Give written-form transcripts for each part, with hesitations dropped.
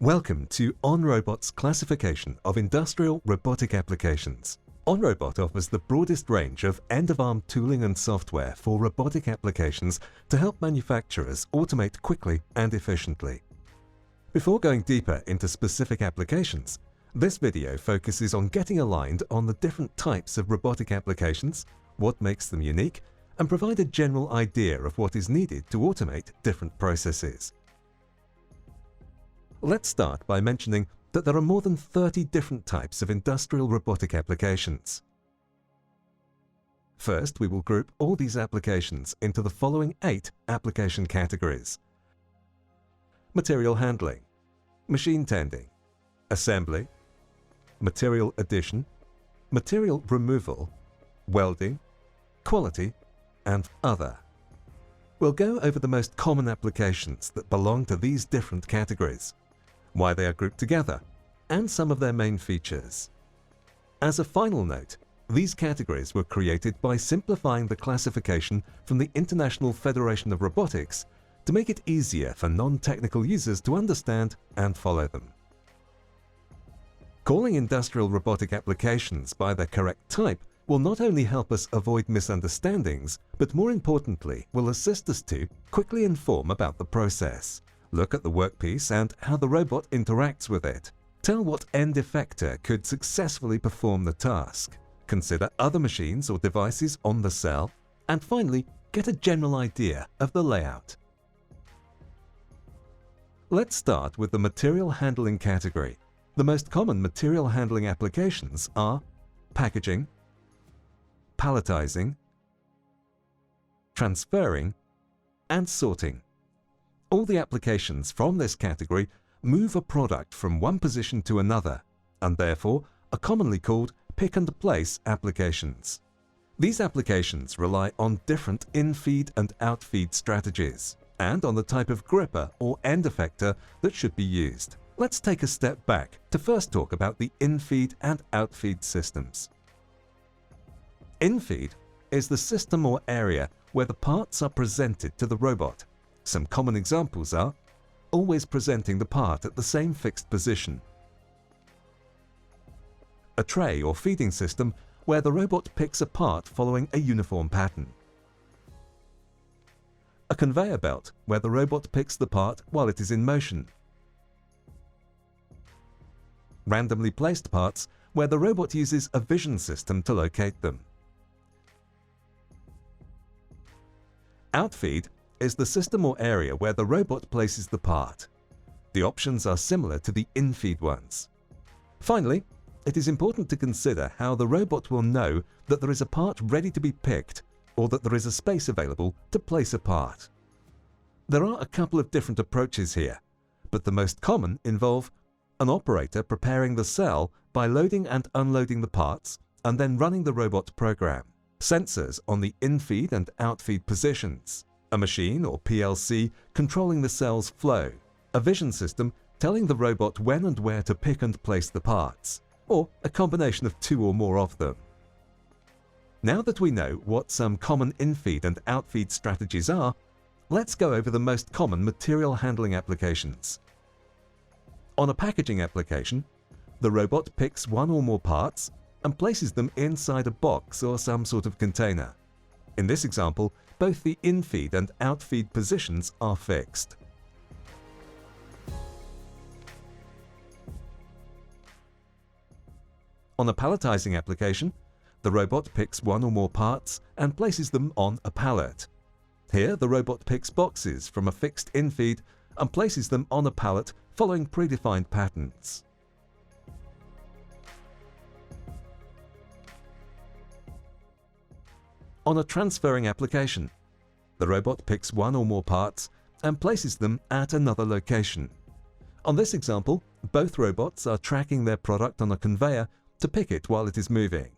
Welcome to OnRobot's classification of industrial robotic applications. OnRobot offers the broadest range of end-of-arm tooling and software for robotic applications to help manufacturers automate quickly and efficiently. Before going deeper into specific applications, this video focuses on getting aligned on the different types of robotic applications, what makes them unique, and provide a general idea of what is needed to automate different processes. Let's start by mentioning that there are more than 30 different types of industrial robotic applications. First, we will group all these applications into the following 8 application categories: material handling, machine tending, assembly, material addition, material removal, welding, quality, and other. We'll go over the most common applications that belong to these different categories, why they are grouped together, and some of their main features. As a final note, these categories were created by simplifying the classification from the International Federation of Robotics to make it easier for non-technical users to understand and follow them. Calling industrial robotic applications by their correct type will not only help us avoid misunderstandings, but more importantly will assist us to quickly inform about the process, look at the workpiece and how the robot interacts with it, tell what end effector could successfully perform the task, consider other machines or devices on the cell, and finally get a general idea of the layout. Let's start with the material handling category. The most common material handling applications are packaging, palletizing, transferring, and sorting. All the applications from this category move a product from one position to another, and therefore are commonly called pick-and-place applications. These applications rely on different in-feed and out-feed strategies, and on the type of gripper or end effector that should be used. Let's take a step back to first talk about the in-feed and out-feed systems. In-feed is the system or area where the parts are presented to the robot. Some common examples are always presenting the part at the same fixed position, a tray or feeding system where the robot picks a part following a uniform pattern, a conveyor belt where the robot picks the part while it is in motion, randomly placed parts where the robot uses a vision system to locate them. Outfeed is the system or area where the robot places the part. The options are similar to the in-feed ones. Finally, it is important to consider how the robot will know that there is a part ready to be picked or that there is a space available to place a part. There are a couple of different approaches here, but the most common involve an operator preparing the cell by loading and unloading the parts and then running the robot program, sensors on the in-feed and out-feed positions, a machine or PLC controlling the cell's flow, a vision system telling the robot when and where to pick and place the parts, or a combination of two or more of them. Now that we know what some common in-feed and out-feed strategies are, let's go over the most common material handling applications. On a packaging application, the robot picks one or more parts and places them inside a box or some sort of container. In this example, both the in-feed and out-feed positions are fixed. On a palletizing application, the robot picks one or more parts and places them on a pallet. Here, the robot picks boxes from a fixed in-feed and places them on a pallet following predefined patterns. On a transferring application, the robot picks one or more parts and places them at another location. On this example, both robots are tracking their product on a conveyor to pick it while it is moving.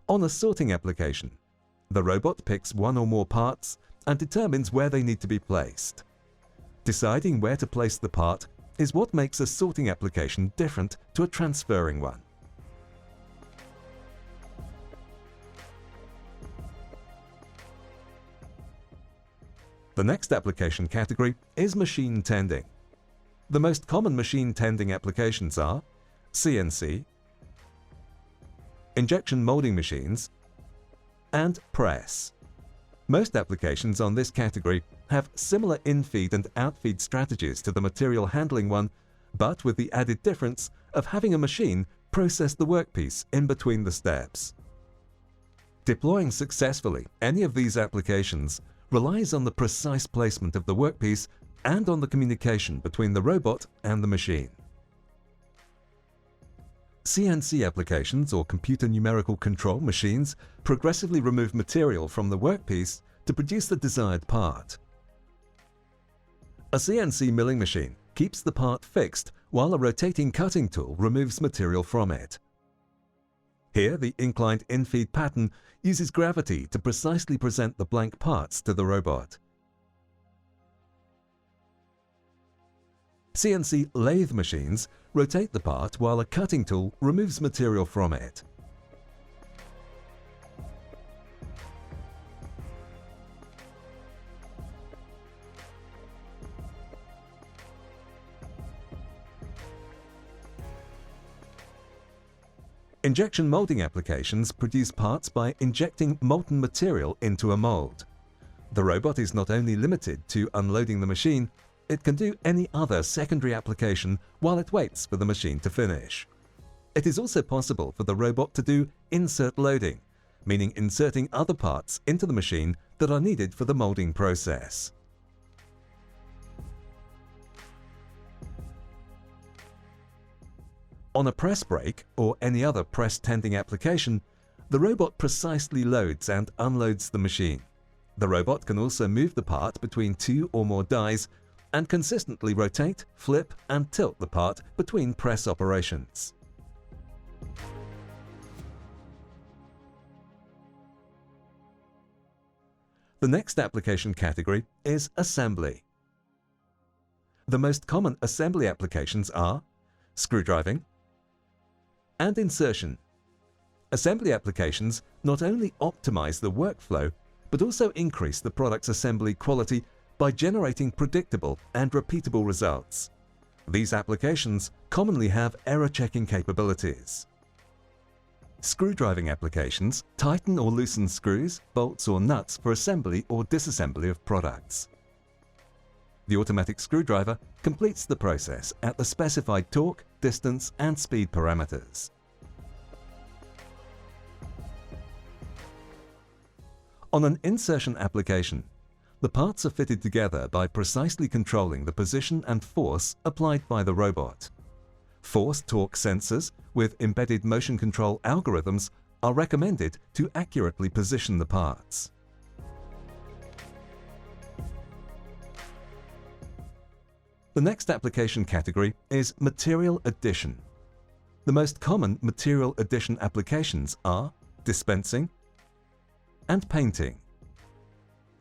On a sorting application, the robot picks one or more parts and determines where they need to be placed. Deciding where to place the part is what makes a sorting application different to a transferring one. The next application category is machine tending. The most common machine tending applications are CNC, injection molding machines, and press. Most applications on this category have similar in-feed and out-feed strategies to the material handling one, but with the added difference of having a machine process the workpiece in between the steps. Deploying successfully any of these applications relies on the precise placement of the workpiece and on the communication between the robot and the machine. CNC applications, or computer numerical control machines, progressively remove material from the workpiece to produce the desired part. A CNC milling machine keeps the part fixed while a rotating cutting tool removes material from it. Here, the inclined in-feed pattern uses gravity to precisely present the blank parts to the robot. CNC lathe machines rotate the part while a cutting tool removes material from it. Injection molding applications produce parts by injecting molten material into a mold. The robot is not only limited to unloading the machine, it can do any other secondary application while it waits for the machine to finish. It is also possible for the robot to do insert loading, meaning inserting other parts into the machine that are needed for the molding process. On a press brake or any other press tending application, the robot precisely loads and unloads the machine. The robot can also move the part between two or more dies and consistently rotate, flip, and tilt the part between press operations. The next application category is assembly. The most common assembly applications are screwdriving and insertion. Assembly applications not only optimize the workflow, but also increase the product's assembly quality by generating predictable and repeatable results. These applications commonly have error-checking capabilities. Screwdriving applications tighten or loosen screws, bolts, or nuts for assembly or disassembly of products. The automatic screwdriver completes the process at the specified torque, distance, and speed parameters. On an insertion application, the parts are fitted together by precisely controlling the position and force applied by the robot. Force-torque sensors with embedded motion control algorithms are recommended to accurately position the parts. The next application category is material addition. The most common material addition applications are dispensing and painting.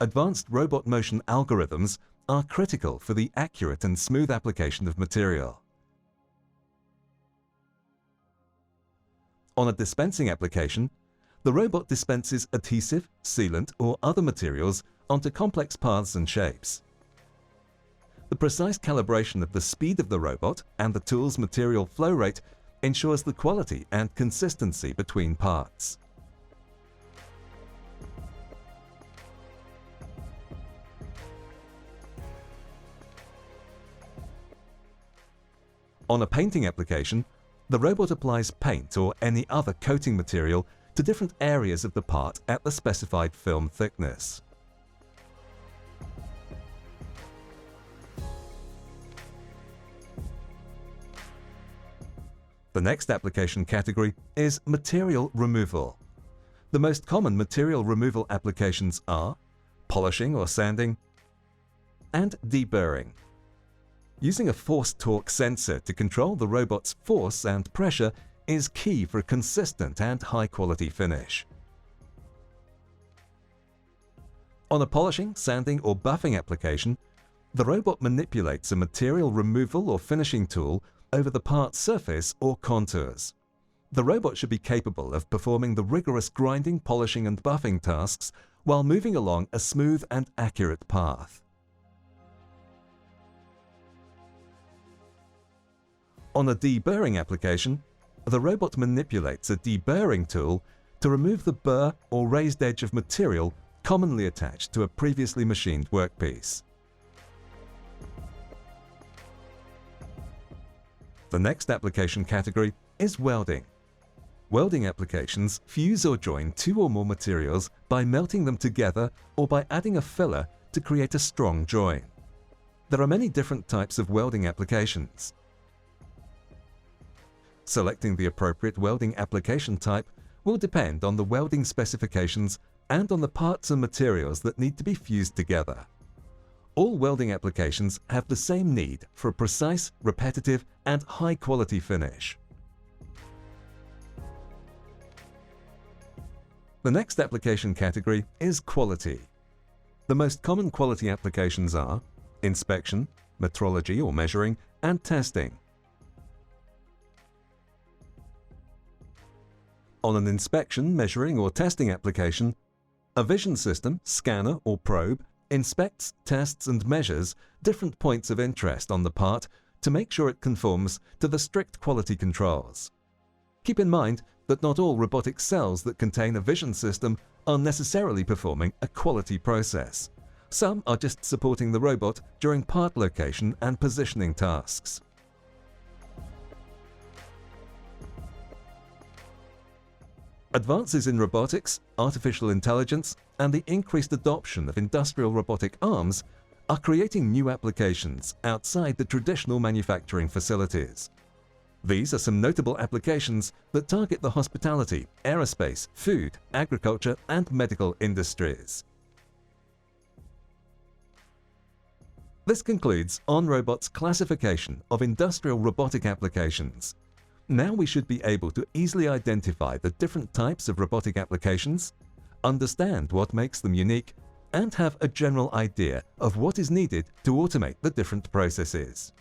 Advanced robot motion algorithms are critical for the accurate and smooth application of material. On a dispensing application, the robot dispenses adhesive, sealant, or other materials onto complex paths and shapes. The precise calibration of the speed of the robot and the tool's material flow rate ensures the quality and consistency between parts. On a painting application, the robot applies paint or any other coating material to different areas of the part at the specified film thickness. The next application category is material removal. The most common material removal applications are polishing or sanding and deburring. Using a force-torque sensor to control the robot's force and pressure is key for a consistent and high-quality finish. On a polishing, sanding, or buffing application, The robot manipulates a material removal or finishing tool over the part's surface or contours. The robot should be capable of performing the rigorous grinding, polishing and buffing tasks while moving along a smooth and accurate path. On a deburring application, the robot manipulates a deburring tool to remove the burr or raised edge of material commonly attached to a previously machined workpiece. The next application category is welding. Welding applications fuse or join two or more materials by melting them together or by adding a filler to create a strong join. There are many different types of welding applications. Selecting the appropriate welding application type will depend on the welding specifications and on the parts and materials that need to be fused together. All welding applications have the same need for a precise, repetitive, and high-quality finish. The next application category is quality. The most common quality applications are inspection, metrology or measuring, and testing. On an inspection, measuring, or testing application, a vision system, scanner, or probe inspects, tests, and measures different points of interest on the part to make sure it conforms to the strict quality controls. Keep in mind that not all robotic cells that contain a vision system are necessarily performing a quality process. Some are just supporting the robot during part location and positioning tasks. Advances in robotics, artificial intelligence, and the increased adoption of industrial robotic arms are creating new applications outside the traditional manufacturing facilities. These are some notable applications that target the hospitality, aerospace, food, agriculture, and medical industries. This concludes OnRobot's classification of industrial robotic applications. Now we should be able to easily identify the different types of robotic applications, understand what makes them unique, and have a general idea of what is needed to automate the different processes.